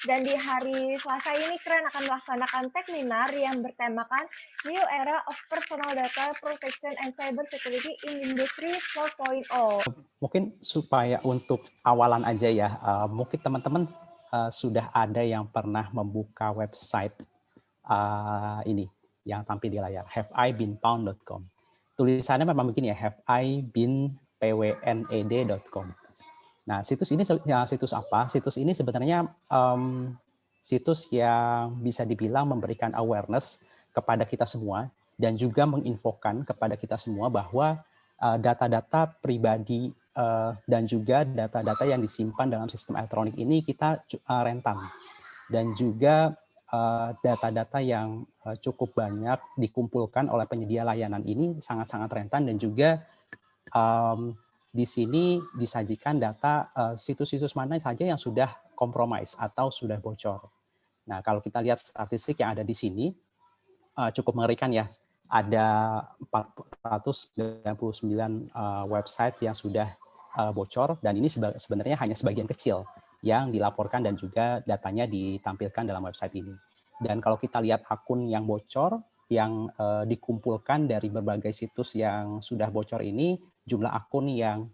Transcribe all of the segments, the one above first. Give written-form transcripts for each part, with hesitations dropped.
Dan di hari Selasa ini Keren akan melaksanakan webinar yang bertemakan New Era of Personal Data Protection and Cyber Security in Industry 4.0. Mungkin supaya untuk awalan aja ya, mungkin teman-teman sudah ada yang pernah membuka website ini yang tampil di layar, haveibeenpwned.com. Tulisannya memang begini ya, haveibeenpwned.com. Nah, situs ini situs apa? Situs ini sebenarnya situs yang bisa dibilang memberikan awareness kepada kita semua dan juga menginfokan kepada kita semua bahwa data-data pribadi dan juga data-data yang disimpan dalam sistem elektronik ini kita rentan, dan juga data-data yang cukup banyak dikumpulkan oleh penyedia layanan ini sangat-sangat rentan, dan juga di sini disajikan data situs-situs mana saja yang sudah compromise atau sudah bocor. Nah, kalau kita lihat statistik yang ada di sini, cukup mengerikan ya. Ada 499 website yang sudah bocor, dan ini sebenarnya hanya sebagian kecil yang dilaporkan dan juga datanya ditampilkan dalam website ini. Dan kalau kita lihat akun yang bocor, yang dikumpulkan dari berbagai situs yang sudah bocor ini, jumlah akun yang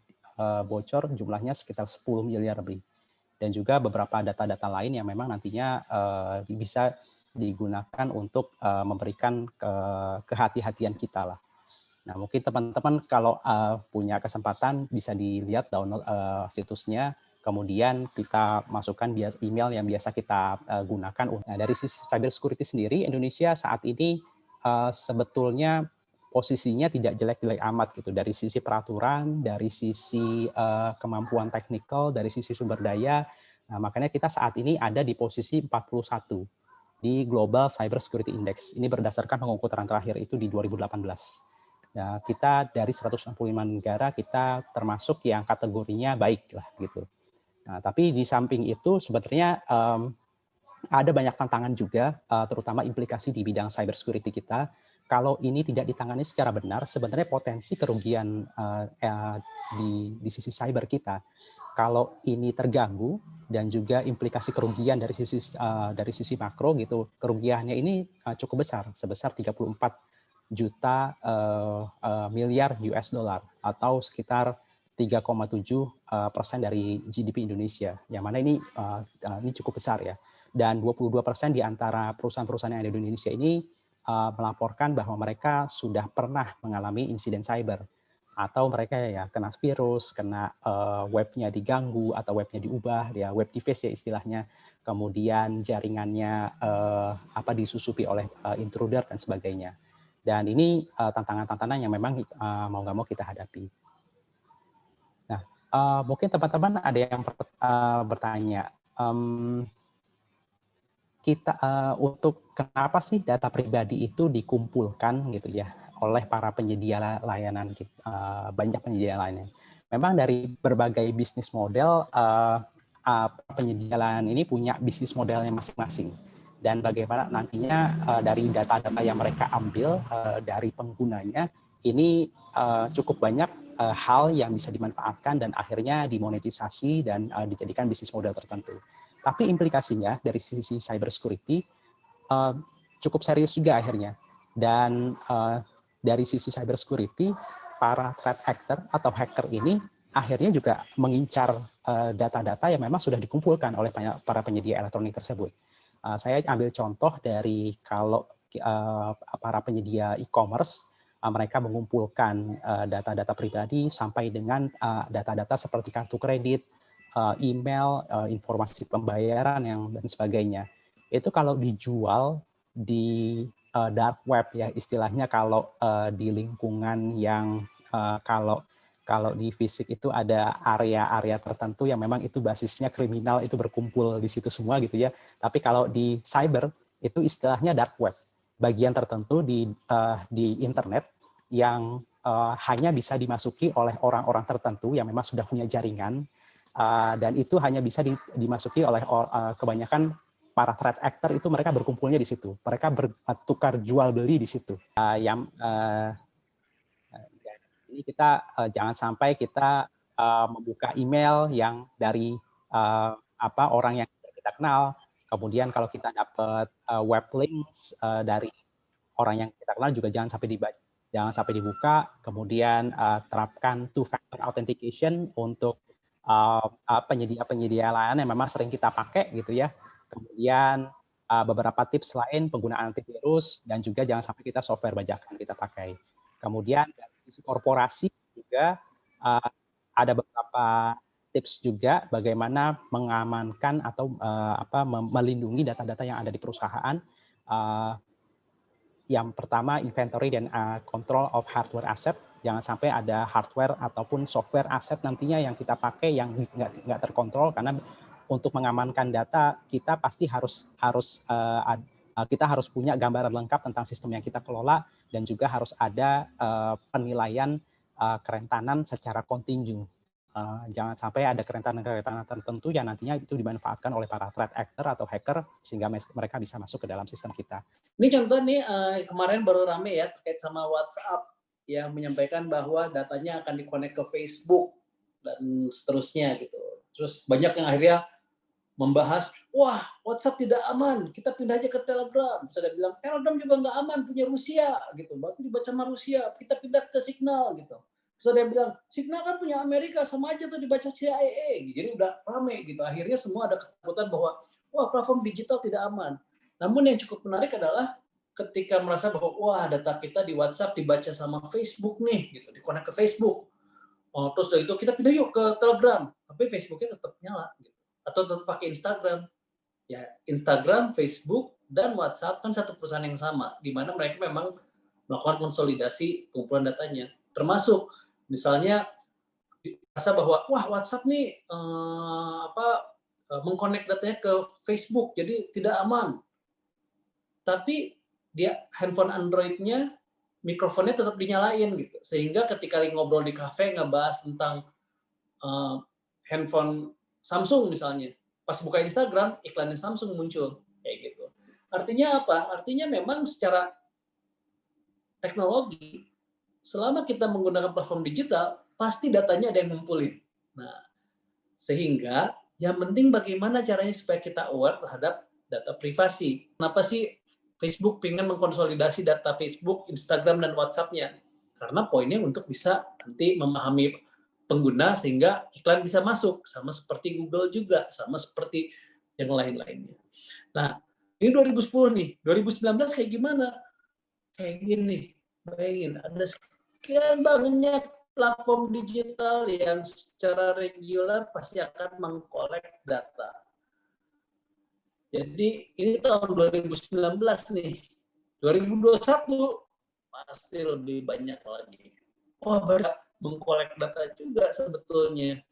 bocor jumlahnya sekitar 10 miliar lebih. Dan juga beberapa data-data lain yang memang nantinya bisa digunakan untuk memberikan kehati-hatian kita lah. Nah, mungkin teman-teman kalau punya kesempatan bisa dilihat download situsnya, kemudian kita masukkan email yang biasa kita gunakan. Nah, dari sisi cyber security sendiri, Indonesia saat ini sebetulnya posisinya tidak jelek-jelek amat gitu, dari sisi peraturan, dari sisi kemampuan teknikal, dari sisi sumber daya. Nah, makanya kita saat ini ada di posisi 41 di Global Cyber Security Index. Ini berdasarkan pengukuran terakhir itu di 2018. Nah, kita dari 165 negara, kita termasuk yang kategorinya baik lah gitu. Nah, tapi di samping itu sebenarnya ada banyak tantangan juga, terutama implikasi di bidang cyber security kita. Kalau ini tidak ditangani secara benar, sebenarnya potensi kerugian di sisi cyber kita, kalau ini terganggu, dan juga implikasi kerugian dari sisi makro gitu, kerugiannya ini cukup besar, sebesar 34 juta miliar US dollar, atau sekitar 3,7% dari GDP Indonesia, yang mana ini cukup besar ya. Dan 22% di antara perusahaan-perusahaan yang ada di Indonesia ini melaporkan bahwa mereka sudah pernah mengalami insiden cyber, atau mereka ya kena virus, kena webnya diganggu atau webnya diubah, ya web device ya istilahnya, kemudian jaringannya disusupi oleh intruder dan sebagainya. Dan ini tantangan-tantangan yang memang mau nggak mau kita hadapi. Nah, mungkin teman-teman ada yang bertanya, kita untuk kenapa sih data pribadi itu dikumpulkan gitu ya oleh para penyedia layanan, banyak penyedia layanan. Memang dari berbagai bisnis model, penyedia layanan ini punya bisnis modelnya masing-masing, dan bagaimana nantinya dari data-data yang mereka ambil dari penggunanya ini cukup banyak hal yang bisa dimanfaatkan dan akhirnya dimonetisasi dan dijadikan bisnis model tertentu. Tapi implikasinya dari sisi cyber security cukup serius juga akhirnya. Dan dari sisi cyber security, para threat actor atau hacker ini akhirnya juga mengincar data-data yang memang sudah dikumpulkan oleh para penyedia elektronik tersebut. Saya ambil contoh dari kalau para penyedia e-commerce, mereka mengumpulkan data-data pribadi sampai dengan data-data seperti kartu kredit, email, informasi pembayaran dan sebagainya. Itu kalau dijual di dark web ya istilahnya, kalau di lingkungan yang kalau di fisik itu ada area-area tertentu yang memang itu basisnya kriminal, itu berkumpul di situ semua gitu ya. Tapi kalau di cyber itu istilahnya dark web, bagian tertentu di internet yang hanya bisa dimasuki oleh orang-orang tertentu yang memang sudah punya jaringan, dan itu hanya bisa dimasuki oleh kebanyakan para threat actor. Itu mereka berkumpulnya di situ, mereka bertukar jual beli di situ. Ini kita jangan sampai kita membuka email yang dari orang yang kita kenal, Kemudian kalau kita dapat web links dari orang yang kita kenal juga jangan sampai dibuka. Kemudian terapkan two-factor authentication untuk penyedia-penyedia layanan yang memang sering kita pakai gitu ya. Kemudian beberapa tips lain penggunaan antivirus dan juga jangan sampai kita software bajakan kita pakai. Kemudian dari sisi korporasi juga ada beberapa tips juga bagaimana mengamankan atau melindungi data-data yang ada di perusahaan. Yang pertama, inventory dan control of hardware asset. Jangan sampai ada hardware ataupun software aset nantinya yang kita pakai yang nggak terkontrol, karena untuk mengamankan data kita pasti kita harus punya gambaran lengkap tentang sistem yang kita kelola, dan juga harus ada penilaian kerentanan secara kontinu. Jangan sampai ada kerentanan tertentu yang nantinya itu dimanfaatkan oleh para threat actor atau hacker sehingga mereka bisa masuk ke dalam sistem kita. Ini contoh nih kemarin baru rame ya terkait sama WhatsApp yang menyampaikan bahwa datanya akan dikonek ke Facebook dan seterusnya gitu. Terus banyak yang akhirnya membahas, wah WhatsApp tidak aman, kita pindah aja ke Telegram. Saya bilang Telegram juga nggak aman, punya Rusia gitu. Berarti dibaca sama Rusia, kita pindah ke Signal gitu. Terus dia bilang, Signal kan punya Amerika, sama aja tuh dibaca CIA. Jadi udah rame gitu. Akhirnya semua ada ketakutan bahwa, wah platform digital tidak aman. Namun yang cukup menarik adalah ketika merasa bahwa, wah data kita di WhatsApp dibaca sama Facebook nih, gitu, dikonek ke Facebook. Oh, terus dari itu kita pindah yuk ke Telegram. Tapi Facebooknya tetap nyala. Gitu. Atau tetap pakai Instagram. Ya, Instagram, Facebook, dan WhatsApp kan satu perusahaan yang sama, di mana mereka memang melakukan konsolidasi pengumpulan datanya. Termasuk misalnya dirasa bahwa wah WhatsApp nih mengkonek datanya ke Facebook jadi tidak aman. Tapi dia handphone Android-nya mikrofonnya tetap dinyalain gitu. Sehingga ketika lagi ngobrol di kafe ngebahas tentang handphone Samsung misalnya, pas buka Instagram iklannya Samsung muncul kayak gitu. Artinya apa? Artinya memang secara teknologi selama kita menggunakan platform digital, pasti datanya ada yang ngumpulin. Nah, sehingga yang penting bagaimana caranya supaya kita aware terhadap data privasi. Kenapa sih Facebook pengen mengkonsolidasi data Facebook, Instagram, dan WhatsApp-nya? Karena poinnya untuk bisa nanti memahami pengguna sehingga iklan bisa masuk. Sama seperti Google juga, sama seperti yang lain-lainnya. Nah, ini 2010 nih. 2019 kayak gimana? Kayak gini. Bayangin, ada sekian banyak platform digital yang secara reguler pasti akan mengkolek data. Jadi ini tahun 2019 nih. 2021 pasti lebih banyak lagi. Oh, banyak mengkolek data juga sebetulnya.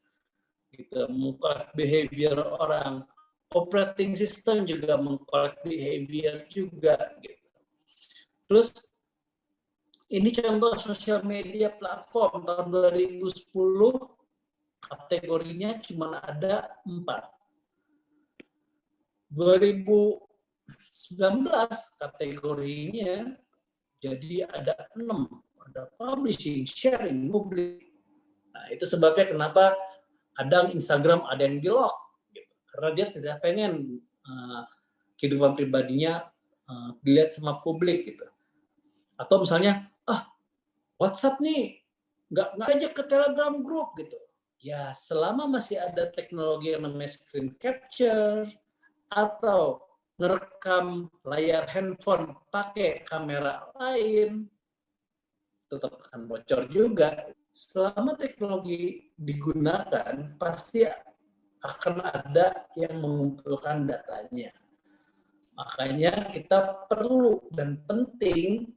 Gitu, mengkolek behavior orang. Operating system juga mengkolek behavior juga. Gitu. Terus ini contoh sosial media platform tahun 2010 kategorinya cuma ada 4. 2019 kategorinya jadi ada 6. Ada publishing, sharing, public. Nah, itu sebabnya kenapa kadang Instagram ada yang di-lock. Gitu. Karena dia tidak pengen kehidupan pribadinya dilihat sama publik. Gitu. Atau misalnya, WhatsApp nih nggak aja ke Telegram group gitu. Ya selama masih ada teknologi yang namanya screen capture atau ngerekam layar handphone pakai kamera lain, tetap akan bocor juga. Selama teknologi digunakan, pasti akan ada yang mengumpulkan datanya. Makanya kita perlu dan penting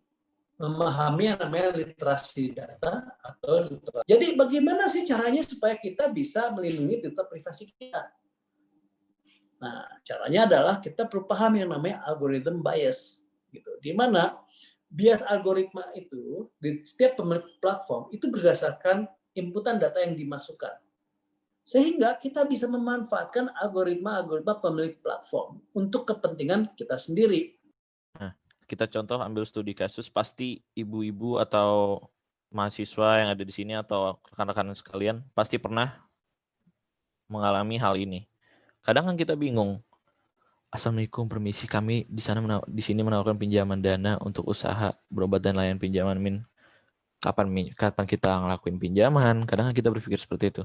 memahami yang namanya literasi data atau literasi. Jadi bagaimana sih caranya supaya kita bisa melindungi data privasi kita? Nah, caranya adalah kita perlu paham yang namanya algorithm bias, gitu. Di mana bias algoritma itu di setiap pemilik platform itu berdasarkan inputan data yang dimasukkan. Sehingga kita bisa memanfaatkan algoritma pemilik platform untuk kepentingan kita sendiri. Kita contoh ambil studi kasus, pasti ibu-ibu atau mahasiswa yang ada di sini atau rekan-rekan sekalian pasti pernah mengalami hal ini. Kadang kan kita bingung, Assalamualaikum, permisi, kami di sini menawarkan pinjaman dana untuk usaha berobat dan layanan pinjaman Min. Kapan kita ngelakuin pinjaman? Kadang kita berpikir seperti itu.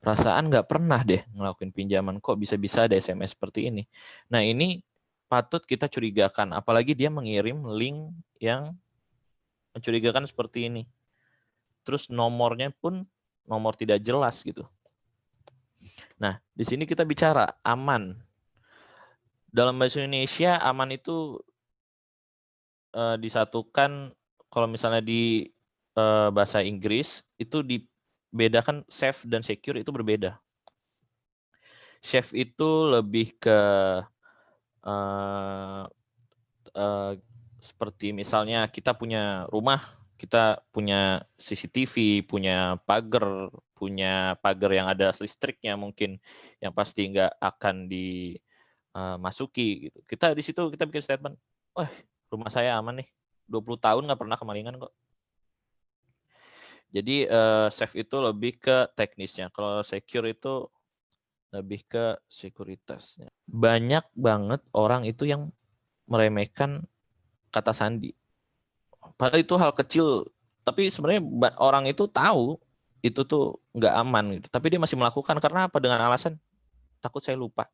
Perasaan nggak pernah deh ngelakuin pinjaman, kok bisa-bisa ada SMS seperti ini. Nah, ini patut kita curigakan, apalagi dia mengirim link yang mencurigakan seperti ini. Terus nomornya pun nomor tidak jelas gitu. Nah, di sini kita bicara aman. Dalam bahasa Indonesia, aman itu disatukan, kalau misalnya di bahasa Inggris itu dibedakan safe dan secure itu berbeda. Safe itu lebih ke seperti misalnya kita punya rumah, kita punya CCTV, punya pagar yang ada listriknya mungkin, yang pasti nggak akan dimasuki gitu. Kita di situ kita bikin statement, wah rumah saya aman nih, 20 tahun nggak pernah kemalingan kok. Jadi safe itu lebih ke teknisnya, kalau secure itu lebih ke sekuritasnya. Banyak banget orang itu yang meremehkan kata sandi. Padahal itu hal kecil, tapi sebenarnya orang itu tahu itu tuh nggak aman gitu. Tapi dia masih melakukan karena apa? Dengan alasan takut saya lupa.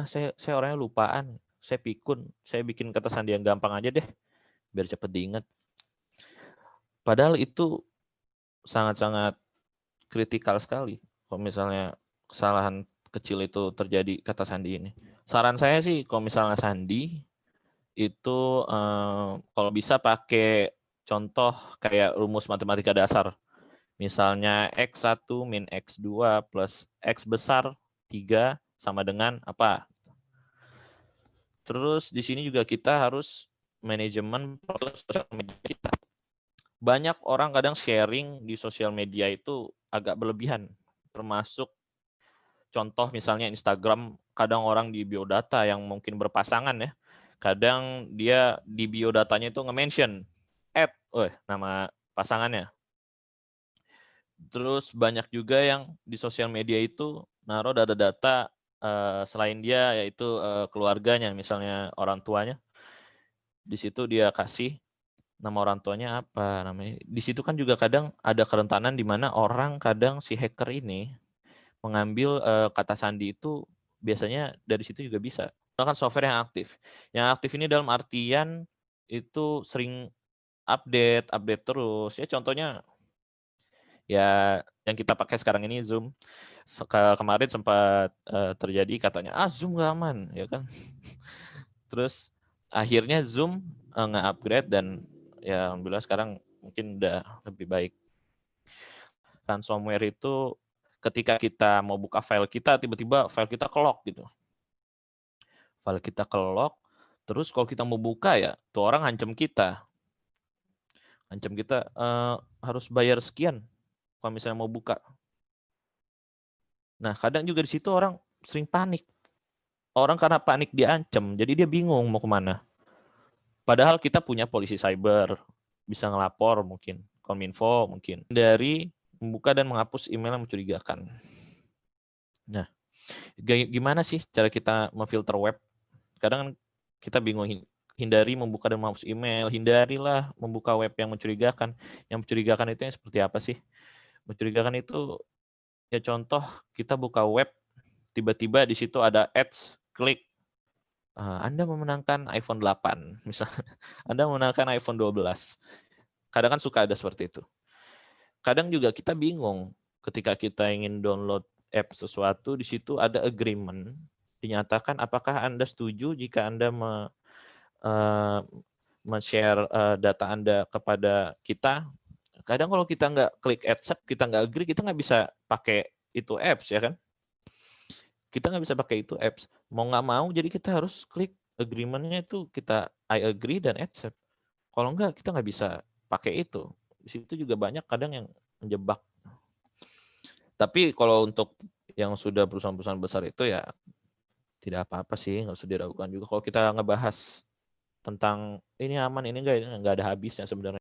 Saya orangnya lupaan, saya pikun, saya bikin kata sandi yang gampang aja deh, biar cepet diingat. Padahal itu sangat-sangat kritikal sekali. Kalau misalnya kesalahan kecil itu terjadi kata sandi ini. Saran saya sih kalau misalnya sandi itu kalau bisa pakai contoh kayak rumus matematika dasar. Misalnya X1 min X2 plus X besar 3 sama dengan apa? Terus di sini juga kita harus manajemen sosial media kita. Banyak orang kadang sharing di sosial media itu agak berlebihan. Termasuk contoh misalnya Instagram, kadang orang di biodata yang mungkin berpasangan ya, kadang dia di biodatanya itu nge-mention nama pasangannya. Terus banyak juga yang di sosial media itu naruh data-data selain dia, yaitu keluarganya, misalnya orang tuanya. Di situ dia kasih nama orang tuanya apa namanya. Di situ kan juga kadang ada kerentanan di mana orang kadang si hacker ini mengambil kata sandi itu biasanya dari situ juga bisa. Menggunakan software yang aktif. Yang aktif ini dalam artian itu sering update terus. Ya contohnya ya yang kita pakai sekarang ini Zoom. Kemarin sempat terjadi katanya Zoom nggak aman, ya kan. Terus akhirnya Zoom nge-upgrade dan ya alhamdulillah sekarang mungkin udah lebih baik. Ransomware itu ketika kita mau buka file kita, tiba-tiba file kita ke-lock gitu. File kita ke-lock, terus kalau kita mau buka ya, tuh orang ngancem kita. Ngancem kita harus bayar sekian kalau misalnya mau buka. Nah, kadang juga di situ orang sering panik. Orang karena panik diancam, jadi dia bingung mau kemana. Padahal kita punya polisi cyber, bisa ngelapor mungkin, Kominfo mungkin. Dari membuka dan menghapus email yang mencurigakan. Nah, gimana sih cara kita memfilter web? Kadang kan kita bingung, hindari membuka dan menghapus email, hindarilah membuka web yang mencurigakan. Yang mencurigakan itu yang seperti apa sih? Mencurigakan itu ya contoh kita buka web, tiba-tiba di situ ada ads, klik. Anda memenangkan iPhone 8, misalnya. Anda memenangkan iPhone 12. Kadang kan suka ada seperti itu. Kadang juga kita bingung ketika kita ingin download app sesuatu, di situ ada agreement, dinyatakan apakah Anda setuju jika Anda men-share data Anda kepada kita. Kadang kalau kita nggak klik accept, kita nggak agree, kita nggak bisa pakai itu apps, ya kan? Kita nggak bisa pakai itu apps. Mau nggak mau, jadi kita harus klik agreement-nya itu kita I agree dan accept. Kalau nggak, kita nggak bisa pakai itu. Di situ juga banyak kadang yang menjebak. Tapi kalau untuk yang sudah perusahaan-perusahaan besar itu ya tidak apa-apa sih, nggak usah diragukan juga. Kalau kita ngebahas tentang ini aman, ini enggak ada habisnya sebenarnya.